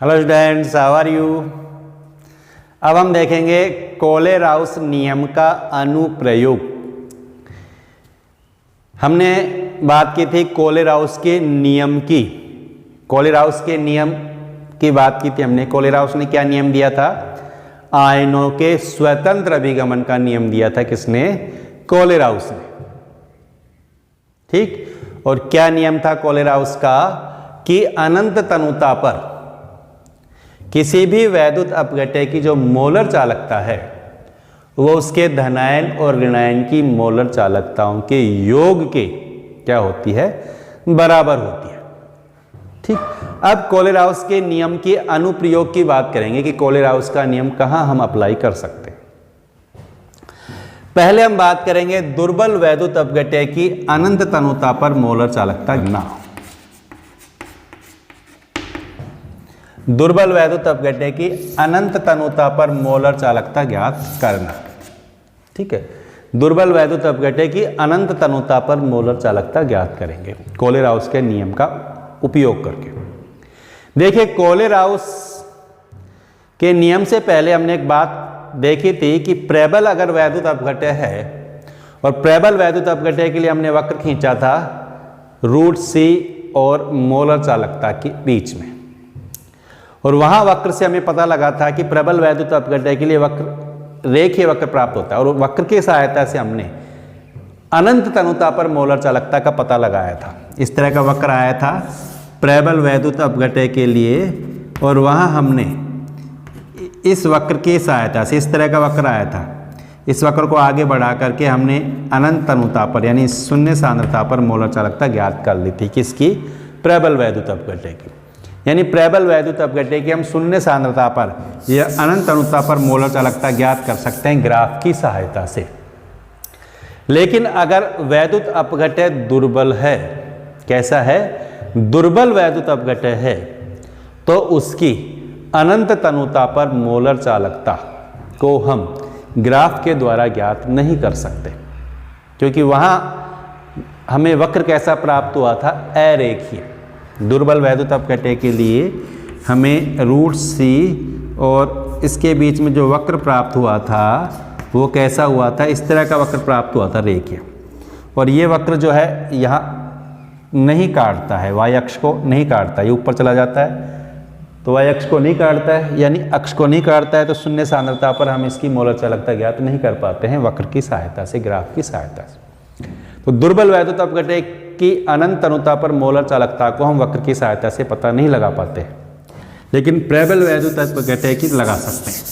Hello students, how are you. अब हम देखेंगे कोलेराउस नियम का अनुप्रयोग। हमने बात की थी कोलेराउस के नियम की। कोलेराउस के नियम की बात की थी हमने। कोलेराउस ने क्या नियम दिया था? आयनों के स्वतंत्र अभिगमन का नियम दिया था। किसने? कोलेराउस ने। ठीक। और क्या नियम था कोलेराउस का? कि अनंत तनुता पर किसी भी वैद्युत अपघट्य की जो मोलर चालकता है वो उसके धनायन और ऋणायन की मोलर चालकताओं के योग के क्या होती है? बराबर होती है। ठीक। अब कोलेराउस के नियम के अनुप्रयोग की बात करेंगे कि कोलेराउस का नियम कहां हम अप्लाई कर सकते हैं। पहले हम बात करेंगे दुर्बल वैद्युत अपघट्य की अनंत तनुता पर मोलर चालकता गिनना। दुर्बल वैद्युत अपघट्य की अनंत तनुता पर मोलर चालकता ज्ञात करना। ठीक है, दुर्बल वैद्युत अपघट्य की अनंत तनुता पर मोलर चालकता ज्ञात करेंगे कोलेराउस के नियम का उपयोग करके। देखिए, कोलेराउस के नियम से पहले हमने एक बात देखी थी कि प्रबल अगर वैद्युत अपघट्य है, और प्रबल वैद्युत अपघट्य के लिए हमने वक्र खींचा था √c और मोलर चालकता के बीच में, और वहां वक्र से हमें पता लगा था कि प्रबल वैद्युत अपघट्य के लिए वक्र रेखीय वक्र प्राप्त होता है, और वक्र की सहायता से हमने अनंत तनुता पर मोलर चालकता का पता लगाया था। इस तरह का वक्र आया था प्रबल वैद्युत अपघट्य के लिए, और वहां हमने इस वक्र की सहायता से, इस तरह का वक्र आया था, इस वक्र को आगे बढ़ा करके हमने अनंत तनुता पर यानी शून्य सांद्रता पर मोलर चालकता ज्ञात कर ली थी। किसकी? प्रबल वैद्युत अपघट्य की। यानी प्रबल वैद्युत अपघट्य की हम शून्य सांद्रता पर या अनंत तनुता पर मोलर चालकता ज्ञात कर सकते हैं ग्राफ की सहायता से। लेकिन अगर वैद्युत अपघट्य दुर्बल है, कैसा है? दुर्बल वैद्युत अपघट्य है, तो उसकी अनंत तनुता पर मोलर चालकता को हम ग्राफ के द्वारा ज्ञात नहीं कर सकते, क्योंकि वहां हमें वक्र कैसा प्राप्त हुआ था? अरेखीय। दुर्बल वैद्युत अपघट्य के लिए हमें √c और इसके बीच में जो वक्र प्राप्त हुआ था वो कैसा हुआ था? इस तरह का वक्र प्राप्त हुआ था, रेखीय। और ये वक्र जो है यहाँ नहीं काटता है, y अक्ष को नहीं काटता, ये ऊपर चला जाता है, तो y अक्ष को नहीं काटता है, यानी अक्ष को नहीं काटता है, तो शून्य सांद्रता पर हम इसकी मोलर चालकता ज्ञात नहीं कर पाते हैं वक्र की सहायता से, ग्राफ की सहायता से। तो दुर्बल वैद्युत अपघट्य की अनंत तनुता पर मोलर चालकता को हम वक्र की सहायता से पता नहीं लगा पाते हैं, लेकिन प्रबल वैद्युत अपघट्य की लगा सकते हैं।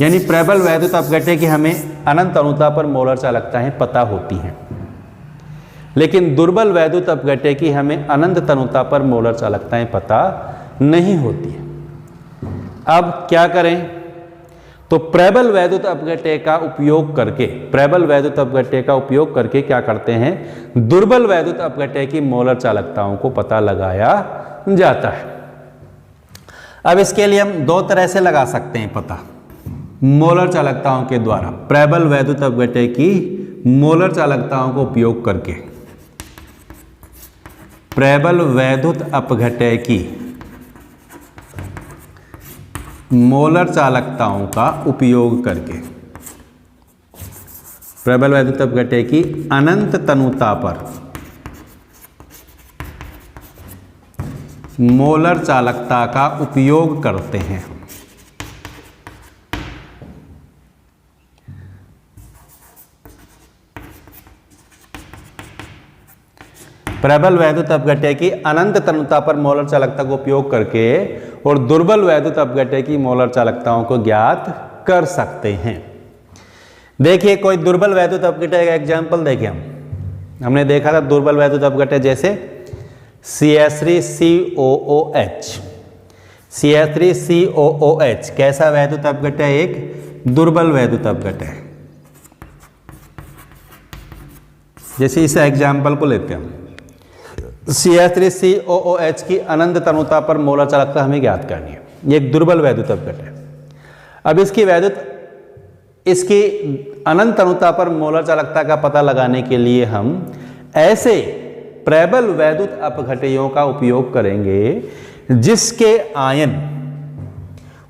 यानी प्रबल वैद्युत अपघट्य की हमें अनंत तनुता पर मोलर चालकताएं पता होती हैं, लेकिन दुर्बल वैद्युत अपघट्य की हमें अनंत तनुता पर मोलर चालकताएं पता नहीं होती है। अब क्या करें? तो प्रबल वैद्युत अपघट्य का उपयोग करके, प्रबल वैद्युत अपघट्य का उपयोग करके क्या करते हैं? दुर्बल वैद्युत अपघट्य की मोलर चालकताओं को पता लगाया जाता है। अब इसके लिए हम दो तरह से लगा सकते हैं पता, मोलर चालकताओं के द्वारा। प्रबल वैद्युत अपघट्य की मोलर चालकताओं को उपयोग करके, प्रबल वैद्युत अपघट्य की मोलर चालकताओं का उपयोग करके प्रबल वैद्युत अपघट्य की अनंत तनुता पर मोलर चालकता का उपयोग करते हैं। प्रबल वैद्युत अपघट्य की अनंत तनुता पर मोलर चालकता का उपयोग करके और दुर्बल वैद्युत अपघट्य की मोलर चालकताओं को ज्ञात कर सकते हैं। देखिए, कोई दुर्बल वैद्युत अपघट्य का एग्जांपल देखें। हमने देखा था दुर्बल वैद्युत अपघट्य जैसे CH3COOH। CH3COOH कैसा वैद्युत अपघट्य? एक दुर्बल वैद्युत अपघट्य है। जैसे इस एग्जांपल को लेते हैं, CH3COOH की अनंत तनुता पर मोलर चालकता हमें ज्ञात करनी है। ये एक दुर्बल वैद्युत अपघट्य है। अब इसकी अनंत तनुता पर मोलर चालकता का पता लगाने के लिए हम ऐसे प्रबल वैद्युत अपघट्यों का उपयोग करेंगे जिसके आयन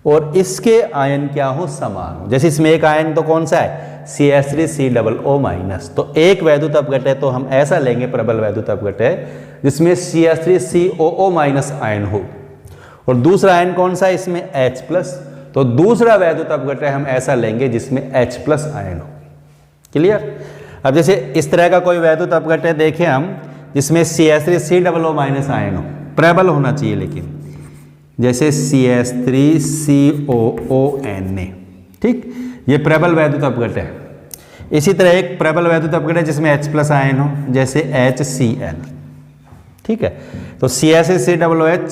और इसके आयन क्या हो, समान हो। जैसे इसमें एक आयन तो कौन सा है, CH3COO-, तो एक वैद्युत अपघटय तो हम ऐसा लेंगे, प्रबल वैद्युत अपघटय जिसमें CH3COO- आयन हो, और दूसरा आयन कौन सा है इसमें, H+, तो दूसरा वैद्युत अपघटय हम ऐसा लेंगे जिसमें H+ आयन हो। क्लियर। अब जैसे इस तरह का कोई वैद्युत अपघटय देखें हम जिसमें CH3COO- आयन हो, प्रबल होना चाहिए लेकिन, जैसे CH3COONA, ठीक, ये प्रबल वैद्युत अपघटय है। इसी तरह एक प्रबल वैद्युत अपघटय जिसमें H+ आयन हो, जैसे HCl, ठीक है। तो CH3COOH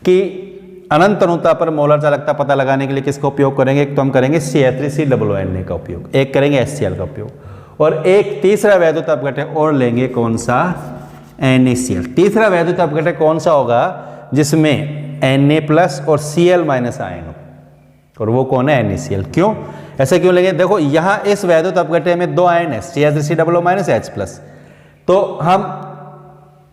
की अनंत अनुता पर मोलर चालकता पता लगाने के लिए किसका उपयोग करेंगे, एक तो हम करेंगे CH3COONA का उपयोग, एक करेंगे HCl का उपयोग, और एक तीसरा वैद्युत अपघटय और लेंगे, कौन सा, NaCl। तीसरा वैद्युत अपघटय कौन सा होगा, जिसमें Na+ और Cl- आयन हो, और वो कौन है, NaCl। क्यों, ऐसे क्यों लेंगे, देखो यहां इस वैद्युत अपघटय में दो आयन है, CH3COO- H+, तो हम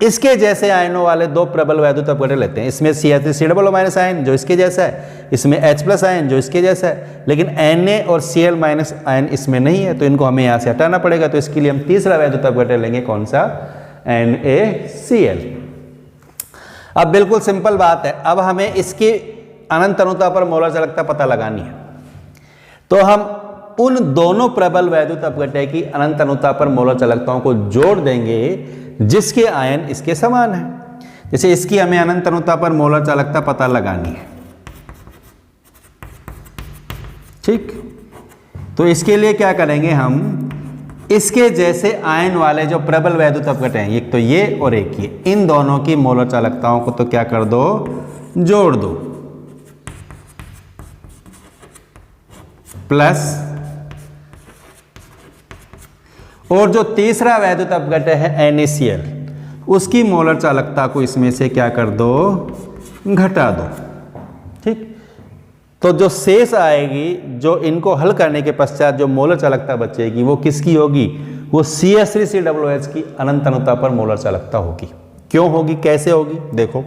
इसके जैसे आयनों वाले दो प्रबल वैद्युत अपघटय लेते हैं। इसमें CH3COO- आयन जो इसके जैसा है, इसमें H+ आयन जो इसके जैसा है, लेकिन Na और Cl- आयन इसमें नहीं है, तो इनको हमें यहां से हटाना पड़ेगा। तो इसके लिए हम तीसरा वैद्युत अपघटय लेंगे, कौन सा, NaCl। अब बिल्कुल सिंपल बात है, अब हमें इसकी अनंत अनुता पर मोलर चालकता पता लगानी है, तो हम उन दोनों प्रबल वैद्युत अपघटय की अनंत अनुता पर मोलर चालकताओं को जोड़ देंगे जिसके आयन इसके समान है। जैसे इसकी हमें अनंत अनुता पर मोलर चालकता पता लगानी है, ठीक, तो इसके लिए क्या करेंगे हम, इसके जैसे आयन वाले जो प्रबल वैद्युत अपघटय हैं, एक तो ये और एक ये, इन दोनों की मोलर चालकताओं को तो क्या कर दो, जोड़ दो, प्लस, और जो तीसरा वैद्युत अपघटय है NaCl, उसकी मोलर चालकता को इसमें से क्या कर दो, घटा दो, ठीक। तो जो शेष आएगी, जो इनको हल करने के पश्चात जो मोलर चालकता बचेगी, वो किसकी होगी, वो CH3COOH की अनंत अनुता पर मोलर चालकता होगी। क्यों होगी, कैसे होगी, देखो।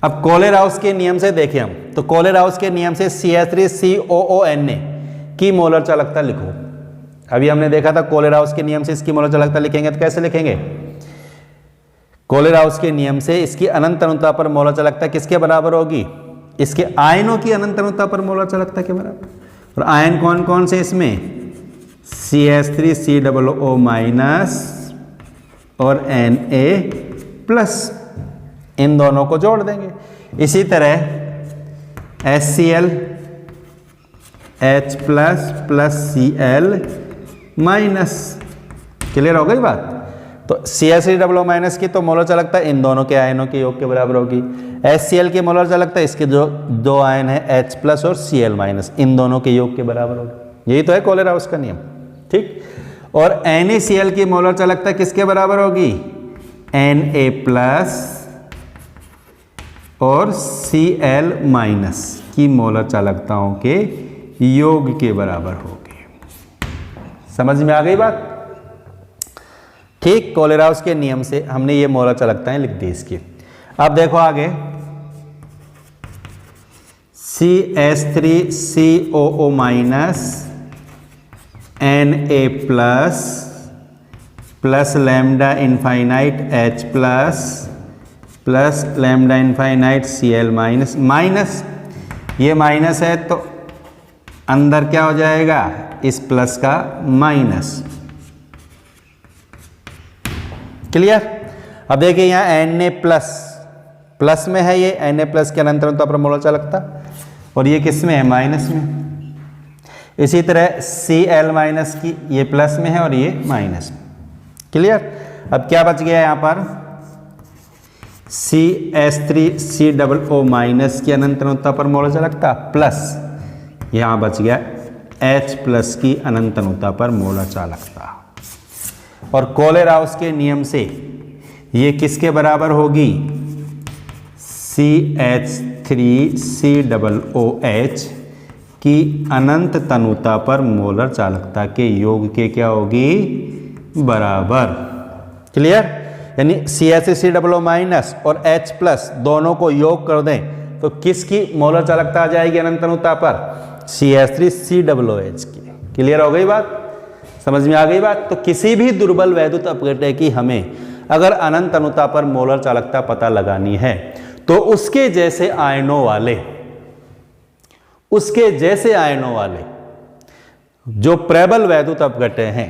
अब कोलेराउस के नियम से देखें हम, तो कोलेराउस के नियम से CH3COONA की मोलर चालकता लिखो। अभी हमने देखा था कोलेराउस के नियम से इसकी मोलर चालकता लिखेंगे, तो कैसे लिखेंगे, कोलेराउस के नियम से इसकी अनंत अनुता पर मोलर चालकता किसके बराबर होगी, इसके आयनों की अनंत अनुता पर मोलर चालकता के बराबर। और आयन कौन कौन से इसमें, CH3COO- और Na+, इन दोनों को जोड़ देंगे। इसी तरह HCl H+ + Cl-, क्लियर हो गई बात। तो CH3OO- की तो मोलर चालकता इन दोनों के आयनों के योग के बराबर होगी। HCl की मोलर चालकता इसके जो दो आयन है H+ और Cl-, इन दोनों के योग के बराबर होगी। यही तो है कोलेराउस का नियम, ठीक। और NaCl की मोलर चालकता किसके बराबर होगी, Na+ और Cl- की मोलर चालकताओं के योग के बराबर होगी। समझ में आ गई बात, ठीक। कोलेराउस के नियम से हमने ये मोलर चालकताएं लिख दी इसकी। अब देखो आगे, CH3COO- Na+ plus lambda infinite H+ plus lambda infinite Cl-, minus, ये माइनस है तो अंदर क्या हो जाएगा, इस प्लस का माइनस, क्लियर। अब देखिए यहाँ Na+ प्लस में है, ये Na+ के अनंत अनुता पर मोलर चालकता, और ये किस में है, माइनस में। इसी तरह Cl- की ये प्लस में है और ये माइनस में, क्लियर। अब क्या बच गया यहाँ पर, CH3COO- की अनंत अनुता पर मोलर चालकता, प्लस यहाँ बच गया H+ की अनंत अनुता पर मोलर चालकता। और कोलेराउस के नियम से ये किसके बराबर होगी, CH3COOH की अनंत तनुता पर मोलर चालकता के योग के क्या होगी, बराबर, क्लियर। यानी CH3COO- और H+ दोनों को योग कर दें तो किसकी मोलर चालकता आ जाएगी अनंत अनुता पर? CH3COOH की। क्लियर हो गई बात? समझ में आ गई बात? तो किसी भी दुर्बल वैद्युत अपघटय की हमें अगर अनंत अनुता पर मोलर चालकता पता लगानी है तो उसके जैसे आयनों वाले जो प्रबल वैद्युत अपघटय हैं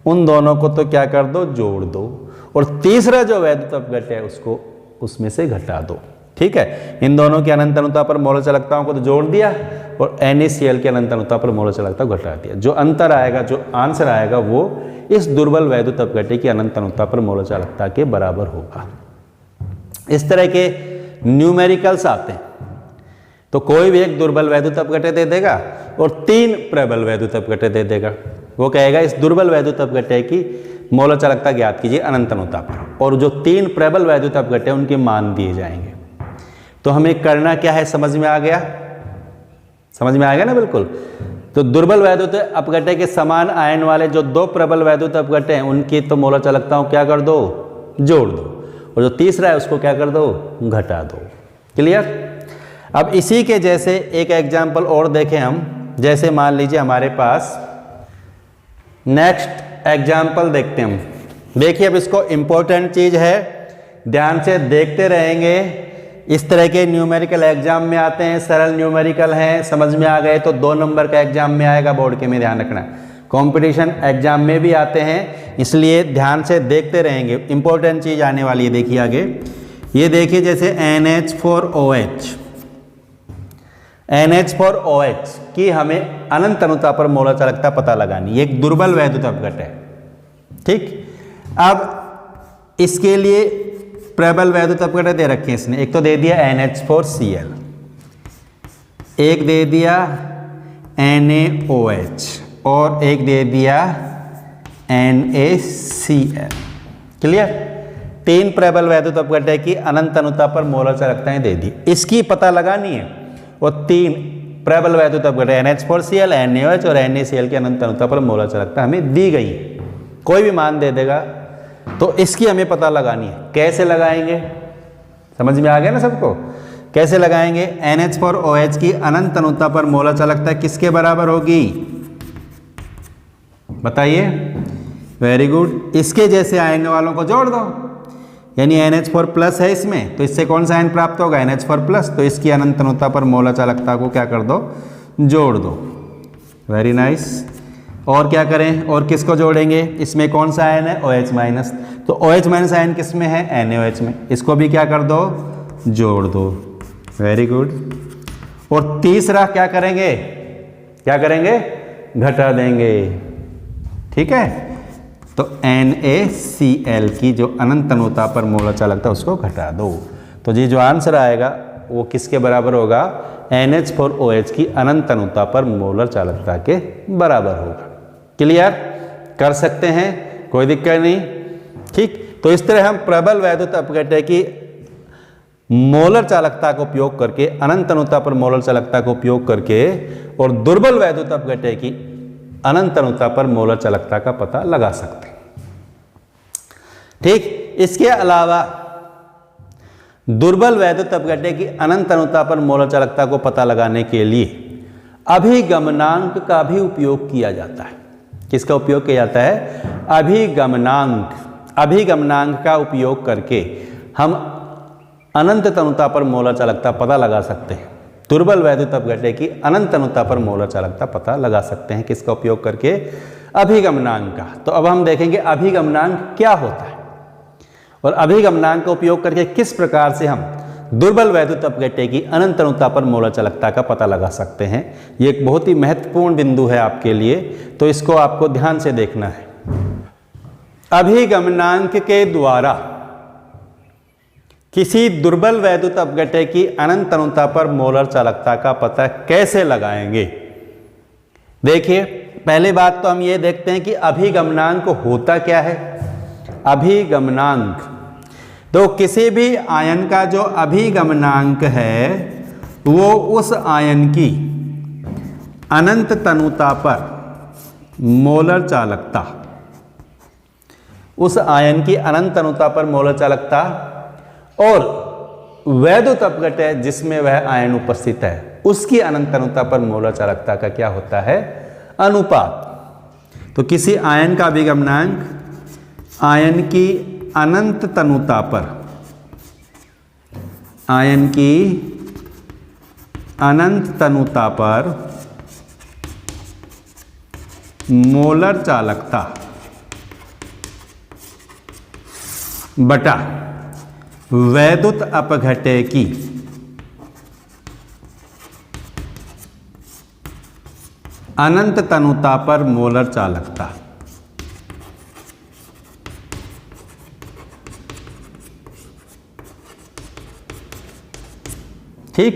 उन दोनों को तो क्या कर दो, जोड़ दो, और तीसरा जो वैद्युत अपघटय है उसको उसमें से घटा दो। ठीक है, इन दोनों की अनंत अनुता पर मोलर चालकताओं को तो जोड़ दिया और NaCl की अनंत अनुता पर मोलर चालकता को घटा दिया। जो अंतर आएगा, जो आंसर आएगा वो इस दुर्बल वैद्युत अपघटय की अनंत अनुता पर मोलर चालकता के बराबर होगा। इस तरह के न्यूमेरिकल्स आते हैं तो कोई भी एक दुर्बल वैद्युत अपघटय दे देगा और 3 प्रबल वैद्युत अपघटय दे देगा। वो कहेगा इस दुर्बल वैद्युत अपघटय की मोलर चालकता ज्ञात कीजिए अनंत अनुता पर, और जो 3 प्रबल वैद्युत अपघटय उनके मान दिए जाएंगे। तो हमें करना क्या है, समझ में आ गया? समझ में आ गया ना? बिल्कुल। तो दुर्बल वैद्युत अपघटय के समान आयन वाले जो 2 प्रबल वैद्युत अपघटय हैं उनकी तो मोलर चालकताओं क्या कर दो, जोड़ दो, और जो तीसरा है उसको क्या कर दो, घटा दो। क्लियर? अब इसी के जैसे एक एग्जाम्पल और देखें हम। जैसे मान लीजिए हमारे पास नेक्स्ट एग्जाम्पल देखते हैं हम। देखिए अब इसको इंपॉर्टेंट चीज है, ध्यान से देखते रहेंगे। इस तरह के न्यूमेरिकल एग्जाम में आते हैं, सरल न्यूमेरिकल हैं, समझ में आ गए तो 2 नंबर का एग्जाम में आएगा बोर्ड के में, ध्यान रखना। कंपटीशन एग्जाम में भी आते हैं, इसलिए ध्यान से देखते रहेंगे, इंपॉर्टेंट चीज आने वाली है। देखिए आगे, ये देखिए जैसे NH4OH की हमें अनंत अनुता पर मोलर चालकता पता लगानी, एक दुर्बल वैद्युत अपघटय है। ठीक, अब इसके लिए प्रबल वैद्युत अपघटय दे रखे हैं इसने। एक तो दे दिया NH4Cl, एक दे दिया NaOH और एक दे दिया NaCl। क्लियर? 3 प्रबल वैद्युत अपघटय की अनंत अनुता पर मोलर चालकताएं दे दी, इसकी पता लगानी है। और 3 प्रबल वैद्युत अपघटय NH4Cl, NaOH और NaCl की अनंत अनुता पर मोलर चालकता हमें दी गई। कोई भी मान दे देगा तो इसकी हमें पता लगानी है। कैसे लगाएंगे, समझ में आ गया ना सबको? कैसे लगाएंगे? NH4OH की अनंत अनुता पर मोलर चालकता किसके बराबर होगी, बताइए? Very good. इसके जैसे आयन वालों को जोड़ दो, यानी NH4 प्लस है इसमें, तो इससे कौन सा आयन प्राप्त होगा, NH4 प्लस। तो इसकी अनंत अनुता पर मोलर चालकता को क्या कर दो, जोड़ दो। Very nice. और क्या करें, और किसको जोड़ेंगे? इसमें कौन सा आयन है, OH माइनस। तो OH माइनस आयन किस में है, NaOH में। इसको भी क्या कर दो, जोड़ दो। Very good. और तीसरा क्या करेंगे, क्या करेंगे, घटा देंगे। ठीक है, तो NaCl की जो अनंत अनुता पर मोलर चालकता उसको घटा दो। तो ये जो आंसर आएगा वो किसके बराबर होगा, NH4OH की अनंत अनुता पर मोलर चालकता के बराबर होगा। क्लियर? कर सकते हैं, कोई दिक्कत नहीं। ठीक, तो इस तरह हम प्रबल वैद्युत अपघटय की मोलर चालकता का उपयोग करके, अनंत अनुता पर मोलर चालकता का उपयोग करके और दुर्बल वैद्युत अपघटय की अनंत अनुता पर मोलर चालकता का पता लगा सकते हैं। ठीक, इसके अलावा दुर्बल वैद्युत अपघटय की अनंत अनुता पर मोलर चालकता को पता लगाने के लिए अभिगमनांक का भी उपयोग किया जाता है। किसका उपयोग किया जाता है, अभिगमनांक। अभिगमनांक का उपयोग करके हम अनंत अनुता पर मोलर चालकता पता लगा सकते हैं। दुर्बल वैद्युत अपघटय की अनंत अनुता पर मोलर चालकता पता लगा सकते हैं। किसका उपयोग करके, अभिगमनांक का। तो अब हम देखेंगे अभिगमनांक क्या होता है और अभिगमनांक का उपयोग करके किस प्रकार से हम दुर्बल वैद्युत अपघटय की अनंत अनुता पर मोलर चालकता का पता लगा सकते हैं। ये एक बहुत ही महत्वपूर्ण बिंदु है आपके लिए, तो इसको आपको ध्यान से देखना है। अभिगमनांक के द्वारा किसी दुर्बल वैद्युत अपघटय की अनंत अनुता पर मोलर चालकता का पता कैसे लगाएंगे। देखिए, पहले बात तो हम ये देखते हैं कि अभिगमनांक होता क्या है। अभिगमनांक, तो किसी भी आयन का जो अभिगमनांक है वो उस आयन की अनंत तनुता पर मोलर चालकता, उस आयन की अनंत तनुता पर मोलर चालकता और वैद्युत अपघटय जिसमें वह आयन उपस्थित है उसकी अनंत अनुता पर मोलर चालकता का क्या होता है? अनुपात। तो किसी आयन का अभिगमनांक आयन की अनंत तनुता पर, आयन की अनंत तनुता पर मोलर चालकता बटा वैद्युत अपघटय की अनंत तनुता पर मोलर चालकता। ठीक,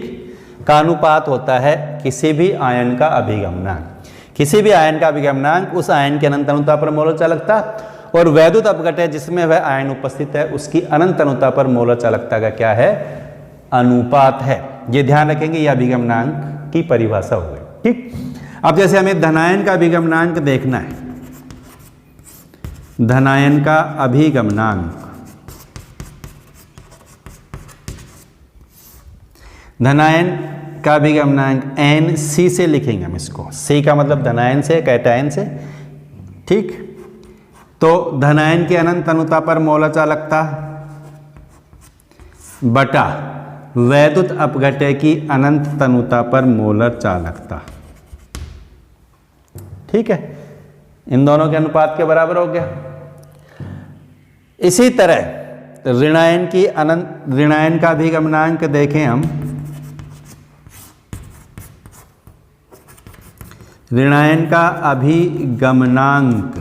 का अनुपात होता है किसी भी आयन का अभिगमनांक। किसी भी आयन का अभिगमनांक उस आयन की अनंत तनुता पर मोलर चालकता और वैद्युत अपघटय जिसमें वह आयन उपस्थित है उसकी अनंत तनुता पर मोलर चालकता का क्या है? अनुपात है। ये ध्यान रखेंगे, यह अभिगमनांक की परिभाषा हो गई। ठीक, अब जैसे हमें धनायन का अभिगमनांक देखना है, धनायन का अभिगमनांक, धनायन का अभिगमनांक NC से लिखेंगे हम इसको। C का मतलब धनायन से, कैटायन से। ठीक, तो धनायन की अनंत तनुता पर मोलर चालकता बटा वैद्युत अपघटय की अनंत तनुता पर मोलर चालकता। ठीक है, इन दोनों के अनुपात के बराबर हो गया। इसी तरह ऋणायन की अनंत, ऋणायन का अभिगमनांक देखें हम, ऋणायन का अभिगमनांक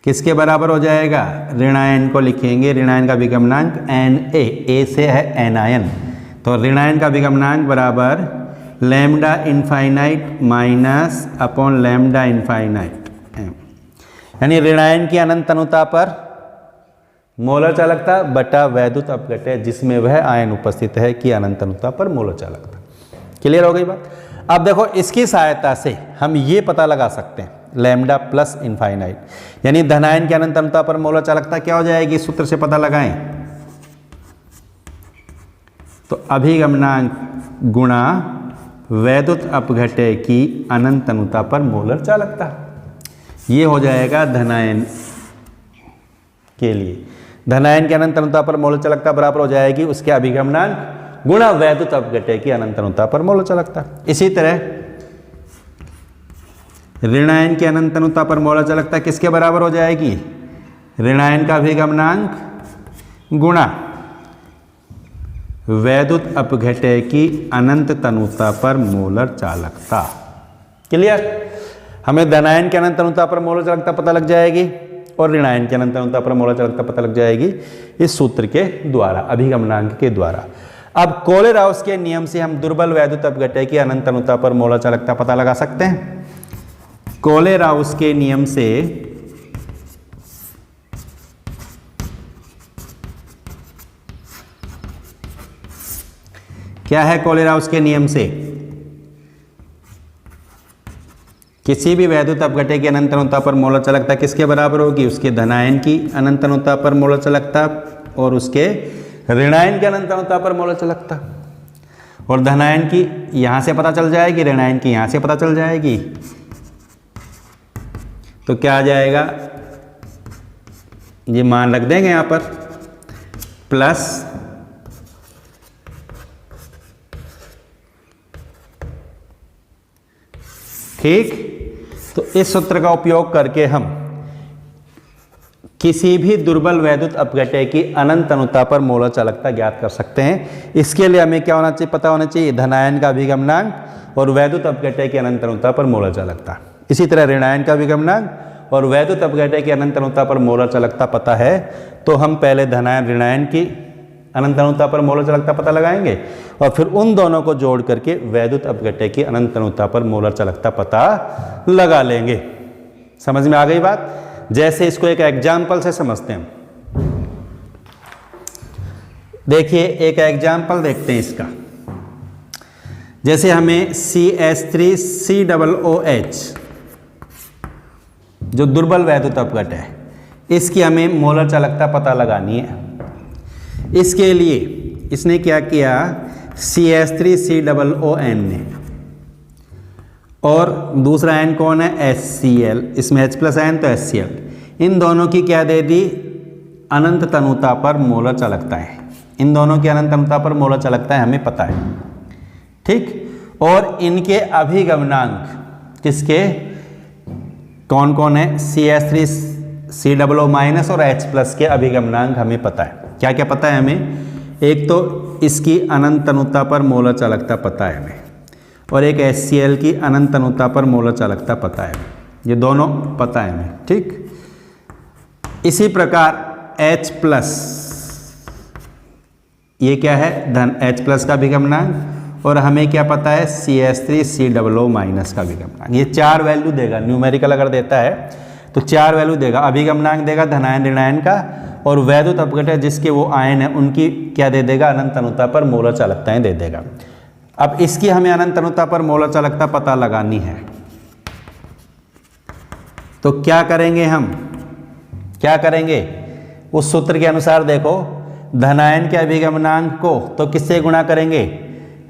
किसके बराबर हो जाएगा? ऋणायन को लिखेंगे, ऋणायन का अभिगमनांक Na, A से है एनायन, तो ऋणायन का अभिगमनांक बराबर lambda infinite minus upon lambda infinite, यानी ऋणायन की अनंत तनुता पर मोलर चालकता बटा वैद्युत अपघटय जिसमें वह आयन उपस्थित है की अनंत तनुता पर मोलर चालकता। क्लियर हो गई बात? अब देखो, इसकी सहायता से हम ये पता लगा सकते हैं लैम्डा प्लस इनफाइनाइट, यानी धनायन की अनंत तनुता पर मोलर चालकता क्या हो जाएगी? सूत्र से पता लगाएं, तो अभिगमनांक गुणा वैद्युत अपघटय की अनंत तनुता पर मोलर चालकता। ये हो जाएगा धनायन के लिए, धनायन की अनंत तनुता पर मोलर चालकता बराबर हो जाएगी उसके अभिगमनांक गुणा वैद्युत अपघटय की अनंत तनुता पर मोलर चालकता। इसी तरह ऋणायन की अनंत तनुता पर मोलर चालकता किसके बराबर हो जाएगी? ऋणायन का अभिगमनांक गुणा वैद्युत अपघटय की अनंत तनुता पर मोलर चालकता। क्लियर? हमें धनायन की अनंत तनुता पर मोलर चालकता पता लग जाएगी और ऋणायन की अनंत तनुता पर मोलर चालकता पता लग जाएगी इस सूत्र के द्वारा, अभिगमनांक के द्वारा। अब कोलेराउस के नियम से हम दुर्बल वैद्युत अपघटय की अनंत तनुता पर मोलर चालकता पता लगा सकते हैं। कोलेराउस के नियम से क्या है? कोलेराउस के नियम से किसी भी वैद्युत अपघटय की अनंत तनुता पर मोलर चालकता किसके बराबर होगी? उसके धनायन की अनंत तनुता पर मोलर चालकता और उसके ऋणायन की अनंत तनुता पर मोलर चालकता। और धनायन की यहां से पता चल जाएगी, ऋणायन की यहां से पता चल जाएगी, तो क्या आ जाएगा? ये मान रख देंगे यहां पर, प्लस ठीक। तो इस सूत्र का उपयोग करके हम किसी भी दुर्बल वैद्युत अपघटय की अनंत तनुता पर मोलर चालकता ज्ञात कर सकते हैं। इसके लिए हमें क्या होना चाहिए? पता होना चाहिए धनायन का अभिगमनांक और वैद्युत अपघटय की अनंत तनुता पर मोलर चालकता। इसी तरह ऋणायन का अभिगमनांक और वैद्युत अपघटय की अनंत तनुता पर मोलर चालकता पता है, तो हम पहले धनायन ऋणायन की अनंत तनुता पर मोलर चालकता पता लगाएंगे और फिर उन दोनों को जोड़ करके वैद्युत अपघटय की अनंत तनुता पर मोलर चालकता पता लगा लेंगे। समझ में आ गई बात? जैसे इसको एक एग्जाम्पल से समझते हैं। देखिए, एक एग्जाम्पल देखते हैं इसका। जैसे हमें CH3COOH जो दुर्बल वैद्युत अपघटय है, इसकी हमें मोलर चालकता पता लगानी है। इसके लिए इसने क्या किया, CH3COON ने, और दूसरा आयन कौन है, HCl, इसमें H प्लस आयन तो HCl, इन दोनों की क्या दे दी, अनंत तनुता पर मोलर चालकता है। इन दोनों की अनंत तनुता पर मोलर चालकता है हमें पता है, ठीक। और इनके अभिगमनांक किसके, कौन कौन है, CH3COO माइनस और H प्लस के अभिगमनांक हमें पता है। क्या क्या पता है हमें, एक तो इसकी अनंत तनुता पर मोलर चालकता पता है हमें, और एक HCl की अनंत तनुता पर मोलर चालकता पता है, ये दोनों पता है हमें, ठीक। इसी प्रकार H प्लस, ये क्या है, धन H प्लस का अभिगमनांक, और हमें क्या पता है, CH3COO माइनस का अभिगमनांक। ये 4 वैल्यू देगा, न्यूमेरिकल अगर देता है तो 4 वैल्यू देगा, अभिगमनांक देगा धनायन ऋणायन का, और वैद्युत अपघटय जिसके वो आयन है उनकी क्या दे देगा, अनंत तनुता पर मोलर चालकताएं दे देगा। अब इसकी हमें अनंत तनुता पर मोलर चालकता पता लगानी है, तो क्या करेंगे हम, क्या करेंगे, उस सूत्र के अनुसार देखो, धनायन के अभिगमनांक को तो किससे गुणा करेंगे,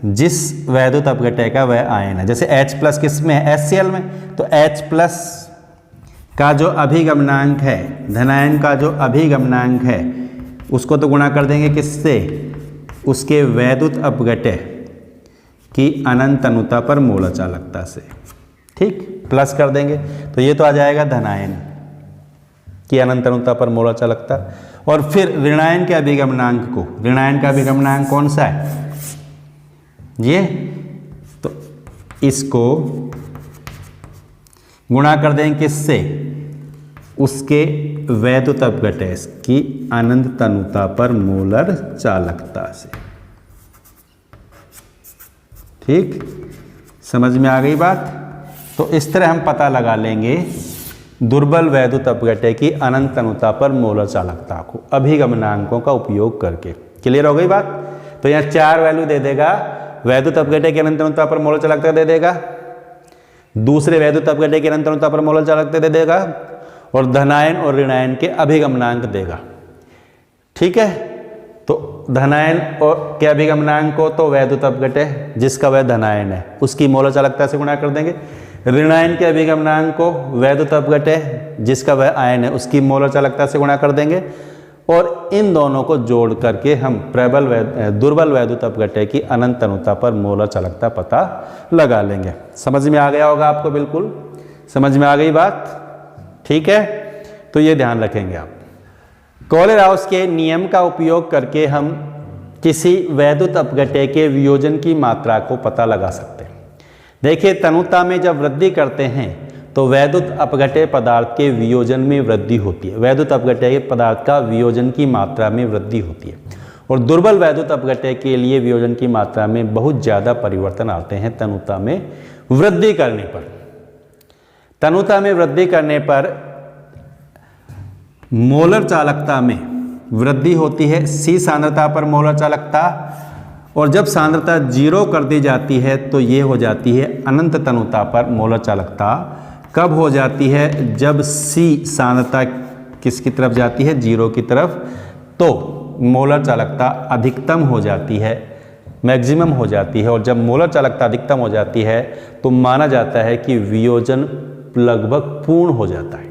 जिस वैद्युत अपघटय का वह आयन है। जैसे H प्लस किस में है, HCl में, तो H प्लस का जो अभिगमनांक है, धनायन का जो अभिगमनांक है, उसको तो गुणा कर देंगे किससे, उसके वैद्युत अपघटय की अनंत तनुता पर मोलर चालकता से, ठीक, प्लस कर देंगे, तो ये तो आ जाएगा धनायन की अनंत तनुता पर मोलर चालकता। और फिर ऋणायन के अभिगमनांक को, ऋणायन का अभिगमनांक कौन सा है, ये, तो इसको गुणा कर देंगे किससे, उसके वैद्युत अपघटय की अनंत तनुता पर मोलर चालकता से, ठीक, समझ में आ गई बात। तो इस तरह हम पता लगा लेंगे दुर्बल वैद्युत अपघटय की अनंत तनुता पर मोलर चालकता को अभिगमनांकों का उपयोग करके। क्लियर हो गई बात। तो यहाँ 4 वैल्यू दे देगा, वैद्युत अपघटय की अनंत तनुता पर मोलर चालकता दे देगा, दूसरे वैद्युत अपघटय की अनंत तनुता पर मोलर चालकता दे देगा, और धनायन और ऋणायन के अभिगमनांक देगा, ठीक है। तो धनायन और के अभिगमनांक को तो वैद्युत अपघटय जिसका वह धनायन है उसकी मोलर चालकता से गुणा कर देंगे, ऋणायन के अभिगमनांक को वैद्युत अपघटय जिसका वह आयन है उसकी मोलर चालकता से गुणा कर देंगे, और इन दोनों को जोड़ करके हम दुर्बल वैद्युत अपघटय की अनंत तनुता पर मोलर चालकता पता लगा लेंगे। समझ में आ गया होगा आपको, बिल्कुल समझ में आ गई बात, ठीक है। तो ये ध्यान रखेंगे आप। कोलेराउस के नियम का उपयोग करके हम किसी वैद्युत अपघटय के वियोजन की मात्रा को पता लगा सकते हैं। देखिए, तनुता में जब वृद्धि करते हैं तो वैद्युत अपघटय पदार्थ के वियोजन में वृद्धि होती है, वैद्युत अपघटय पदार्थ का वियोजन की मात्रा में वृद्धि होती है, और दुर्बल वैद्युत अपघटय के लिए वियोजन की मात्रा में बहुत ज़्यादा परिवर्तन आते हैं तनुता में वृद्धि करने पर। तनुता में वृद्धि करने पर मोलर चालकता में वृद्धि होती है, C सांद्रता पर मोलर चालकता, और जब सांद्रता 0 कर दी जाती है तो ये हो जाती है अनंत तनुता पर मोलर चालकता। कब हो जाती है, जब C सांद्रता किसकी तरफ जाती है, 0 की तरफ, तो मोलर चालकता अधिकतम हो जाती है, मैक्सिमम हो जाती है। और जब मोलर चालकता अधिकतम हो जाती है तो माना जाता है कि वियोजन लगभग पूर्ण हो जाता है,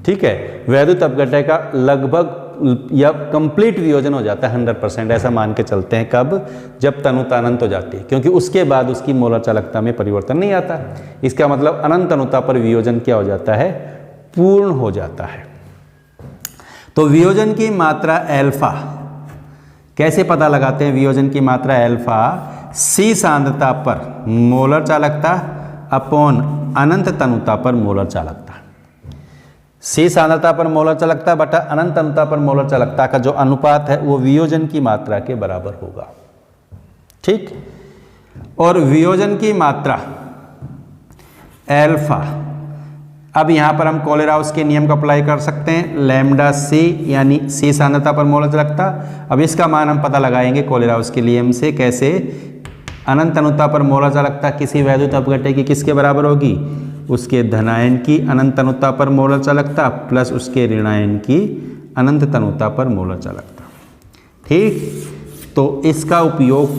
ठीक है। वैद्युत अपघटय का लगभग या कंप्लीट वियोजन हो जाता है 100%, ऐसा मान के चलते हैं। कब, जब तनुता अनंत हो जाती है, क्योंकि उसके बाद उसकी मोलर चालकता में परिवर्तन नहीं आता। इसका मतलब अनंत तनुता पर वियोजन क्या हो जाता है, पूर्ण हो जाता है। तो वियोजन की मात्रा एल्फा कैसे पता लगाते हैं, वियोजन की मात्रा एल्फा C सांद्रता पर मोलर चालकता अपॉन अनंत तनुता पर मोलर चालकता। C सांद्रता पर मोलर चालकता बटा अनंत तनुता पर मोलर चालकता का जो अनुपात है वो वियोजन की मात्रा के बराबर होगा, ठीक। और वियोजन की मात्रा एल्फा, अब यहाँ पर हम कोलेराउस के नियम को अप्लाई कर सकते हैं, लैम्डा C यानी C सांद्रता पर मोलर चालकता। अब इसका मान हम पता लगाएंगे कोलेराउस के नियम से, कैसे, अनंत तनुता पर मोलर चालकता किसी वैद्युत अपघटय की किसके बराबर होगी, उसके धनायन की अनंत तनुता पर मोलर चालकता प्लस उसके ऋणायन की अनंत तनुता पर मोलर चालकता, ठीक। तो इसका उपयोग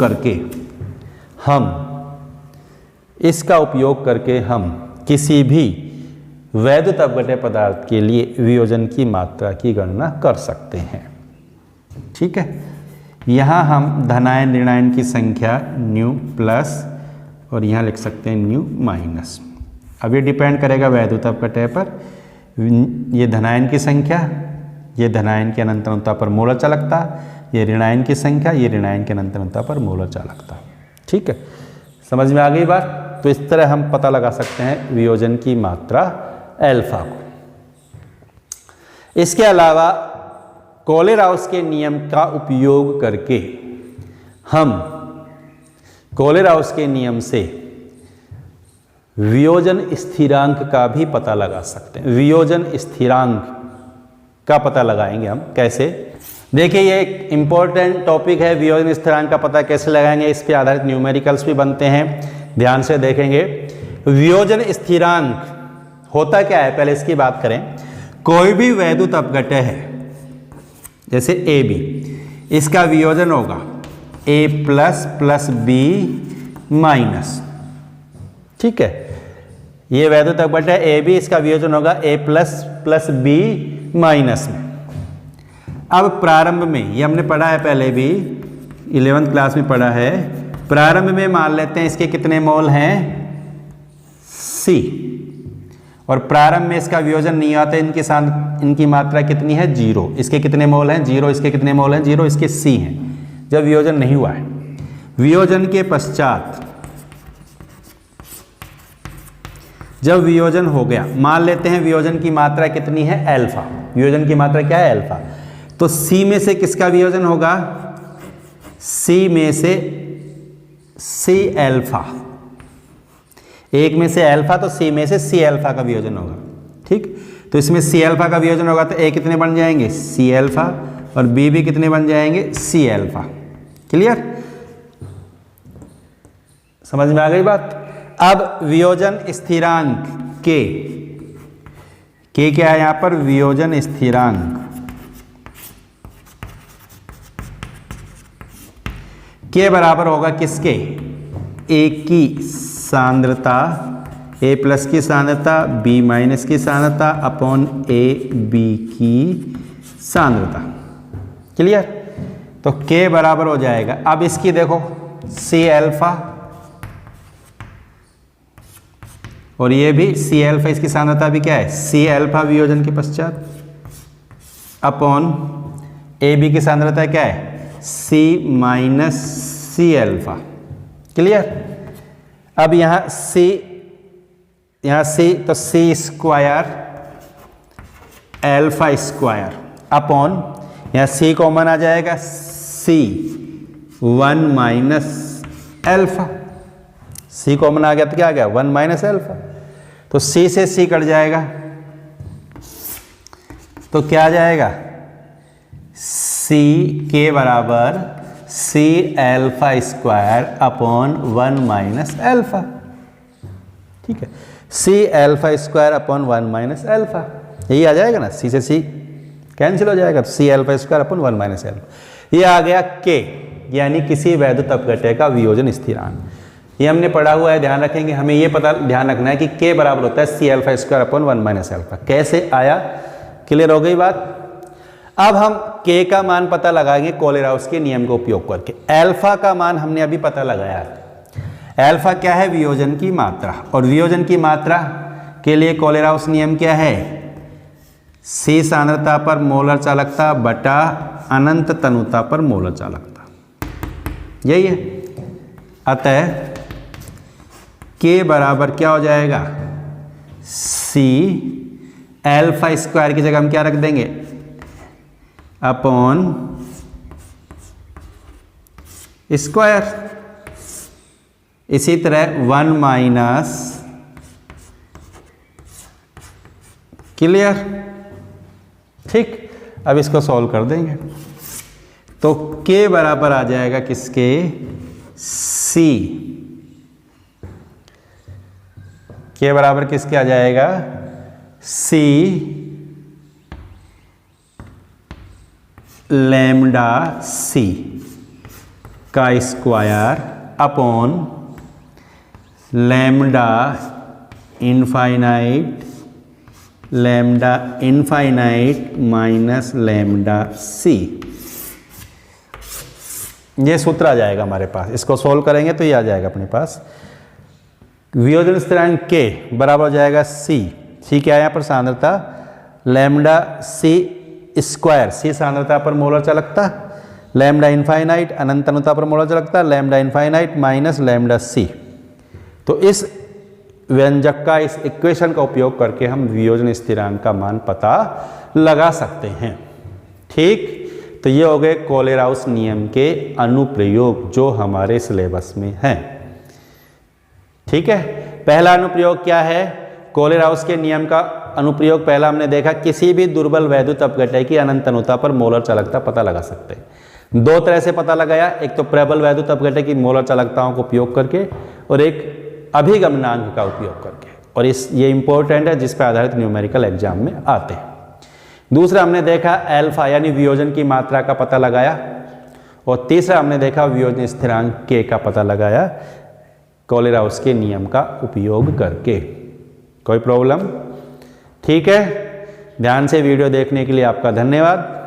करके हम किसी भी वैद्युत अपघट्य पदार्थ के लिए वियोजन की मात्रा की गणना कर सकते हैं। ठीक है, यहाँ हम धनायन ऋणायन की संख्या न्यू प्लस और यहाँ लिख सकते हैं न्यू माइनस। अब ये डिपेंड करेगा वैद्युत अपघट्य पर। ये धनायन की संख्या, ये धनायन की अनंत अनुता पर मोलर चालकता, ये ऋणायन की संख्या, ये ऋणायन की अनंत अनुता पर मोलर चालकता। ठीक है, समझ में आ गई बात। तो इस तरह हम पता लगा सकते हैं वियोजन की मात्रा एल्फा को। इसके अलावा कोलेराउस के नियम का उपयोग करके हम कोलेराउस के नियम से वियोजन स्थिरांक का भी पता लगा सकते हैं। वियोजन स्थिरांक का पता लगाएंगे हम कैसे? देखिए, ये एक इंपॉर्टेंट टॉपिक है। वियोजन स्थिरांक का पता कैसे लगाएंगे, इस पे आधारित न्यूमेरिकल्स भी बनते हैं, ध्यान से देखेंगे। वियोजन स्थिरांक होता क्या है, पहले इसकी बात करें। कोई भी वैद्युत अपघट्य है, जैसे ए बी, इसका वियोजन होगा ए प्लस प्लस बी माइनस। ठीक है, ये वैद्युत अपघट्य है ए बी, इसका वियोजन होगा ए प्लस प्लस बी माइनस में। अब प्रारंभ में, ये हमने पढ़ा है पहले भी, 11वीं क्लास में पढ़ा है। प्रारंभ में मान लेते हैं इसके कितने मोल हैं, सी, और प्रारंभ में इसका वियोजन नहीं आता, इनकी मात्रा कितनी है, 0। इसके कितने मोल हैं, 0। इसके कितने मोल हैं, 0। इसके सी हैं। जब वियोजन नहीं हुआ है, वियोजन के पश्चात जब वियोजन हो गया, मान लेते हैं वियोजन की मात्रा कितनी है, एल्फा। वियोजन की मात्रा क्या है, एल्फा। तो सी में से किसका वियोजन होगा, सी में से सी एल्फा। एक में से एल्फा, तो सी में से सी एल्फा का वियोजन होगा। ठीक, तो इसमें सी एल्फा का वियोजन होगा तो ए कितने बन जाएंगे, सी एल्फा, और बी भी कितने बन जाएंगे, सी एल्फा। क्लियर, समझ में आ गई बात। अब वियोजन स्थिरांक के क्या है यहां पर, वियोजन स्थिरांक के बराबर होगा किसके, ए की सांद्रता, ए प्लस की सांद्रता, बी माइनस की सांद्रता अपॉन ए बी की सांद्रता। क्लियर, तो के बराबर हो जाएगा, अब इसकी देखो सी एल्फा, और ये भी सी एल्फा, इसकी सांद्रता भी क्या है, सी एल्फा वियोजन के पश्चात, अपॉन ए बी की सांद्रता क्या है, सी माइनस सी एल्फा। क्लियर, अब यहाँ सी तो सी स्क्वायर एल्फा स्क्वायर अपॉन, यहाँ सी कॉमन आ जाएगा, सी 1 माइनस एल्फा। सी कॉमन आ गया तो क्या आ गया, 1 माइनस एल्फा। तो सी से सी कट जाएगा तो क्या आ जाएगा, सी के बराबर C alpha square upon 1 minus alpha. ठीक है, C alpha square upon 1 minus alpha, यही आ जाएगा ना, सी से सी कैंसिल हो जाएगा, तो C alpha square upon 1 minus alpha. ये आ गया के, यानी किसी वैद्युत अपघट्य का वियोजन स्थिरांक। ये हमने पढ़ा हुआ है, ध्यान रखेंगे। हमें ये पता ध्यान रखना है कि के बराबर होता है C alpha square upon 1 minus alpha. कैसे आया, क्लियर हो गई बात। अब हम के का मान पता लगाएंगे कोलेराउस के नियम का उपयोग करके। एल्फा का मान हमने अभी पता लगाया है। एल्फा क्या है, वियोजन की मात्रा, और वियोजन की मात्रा के लिए कोलेराउस नियम क्या है, सी सांद्रता पर मोलर चालकता बटा अनंत तनुता पर मोलर चालकता, यही है। अतः के बराबर क्या हो जाएगा, सी एल्फा स्क्वायर की जगह हम क्या रख देंगे, अपॉन स्क्वायर। इसी तरह 1 माइनस, क्लियर। ठीक, अब इसको सॉल्व कर देंगे तो के बराबर आ जाएगा किसके, सी के बराबर किसके आ जाएगा, सी लैम्डा सी का square upon lambda infinite minus lambda C. ये सूत्र आ जाएगा हमारे पास, इसको सोल्व करेंगे तो ये आ जाएगा अपने पास। वियोजन स्थिरांक के बराबर हो जाएगा सी क्या है यहाँ पर सांद्रता, लैम्डा सी स्क्वायर, सी सांद्रता पर मोलर चालकता, लैम्डा इनफाइनाइट अनंत अनुता पर मोलर चालकता, लैम्डा इनफाइनाइट माइनस लैम्डा सी। तो इस व्यंजक का, इस इक्वेशन का उपयोग करके हम वियोजन स्थिरांक का मान पता लगा सकते हैं। ठीक, तो ये हो गए कोलेराउस नियम के अनुप्रयोग जो हमारे सिलेबस में हैं। ठीक है, पहला अनुप्रयोग क्या है? कोलेराउस के नियम का अनुप्रयोग पहला हमने देखा, किसी भी दुर्बल वैद्युत अपघटय की अनंत अनुता पर मोलर चालकता पता लगा सकते हैं। दो तरह से पता लगाया, एक तो प्रबल वैद्युत अपघटय की मोलर चालकताओं को उपयोग करके और एक अभिगमनांक का उपयोग करके, और ये इंपॉर्टेंट है जिस पर आधारित न्यूमेरिकल एग्जाम में आते हैं। दूसरा हमने देखा अल्फा यानी वियोजन की मात्रा का पता लगाया, और तीसरा हमने देखा वियोजन स्थिरांक के का पता लगाया कोलेराउस के नियम का उपयोग करके। कोई प्रॉब्लम? ठीक है, ध्यान से वीडियो देखने के लिए आपका धन्यवाद।